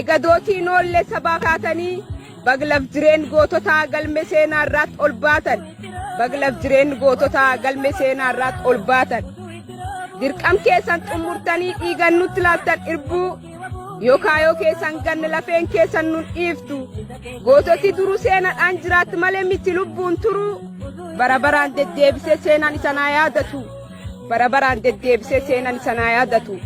egadootii noolle sabaa kaatanii baglaf jireen goototaa galme seenaa irraat ol baatan baglaf jireen goototaa galme seenaa irraat ol baatan dirqam keessan xumurtanii dhiigan nutti laattan irbuu yookaayoo keessan ganne lafeen keessan nun dhiiftu goototi duruu seenaadhaan jiraatti malee miti lubbuun turuu barabaraan deddeebisee seenaan isanaa yaadatu barabaraan deddeebisee seenaan isanaa yaadatu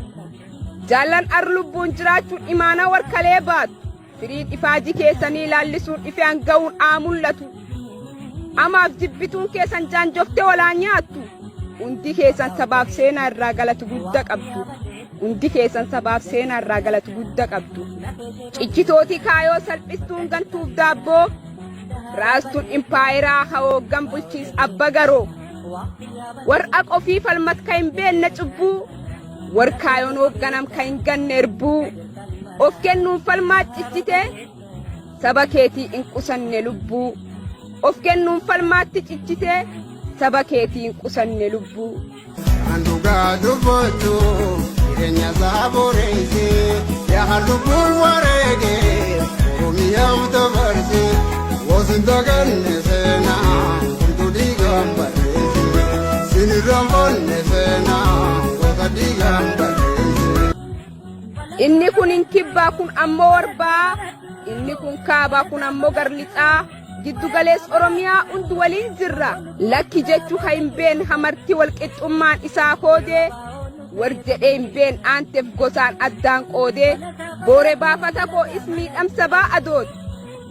jaallan ar lubbuun jiraachuun imaana warkalee baatu firiin ifaajii keessanii laallisuun ifeen ga'uun mul'atu amaaf jibbituun keessan jaanjoftee walaa nyaattu hundi keessan sabaaf seenaa irraa galatu guddaa qabdu hundi keessan sabaaf seenaa irraa galatu guddaa qabdu cichitootii kaayoo salphistuun gantuuf daabboo raastuun impaayiraa hawooggan bulchiis abba garoo warra qofii falmat ka hin beenne cubbuu warkaayoon hoogganam ka hin ganne erbuu of kennuun falmaa cichitee saba keetii hin qusanne lubbuu of kennuun falmaatti cichitee saba keetii hin qusanne lubbuu. Andugaa dubbatu jireenya saaboreyse yaa lubbuun wareege oromiyaaf dabarse wosinta ganne seenaa hunduu dhiigaan barreesse sinirraan bonne seenaa gosa dhiigaan barreesse. Inni kun hin kibbaa kun ammoo warbaa inni kun kaabaa kun ammoo garlixaa giddu galees oromiyaa hundi waliin jirra lakki jechuu ha hin been hamartii walqixxummaan isaa koodee war jedhee hin been aanteef gosaan addaan qoodee boore baafata koo is miidhamsa baa adoot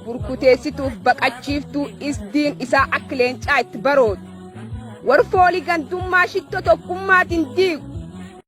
burkuteessituuf baqachiiftuu isdiin isaa akka leencaa itti baroot war foolii gandummaa shitto tokkummaatiin diigu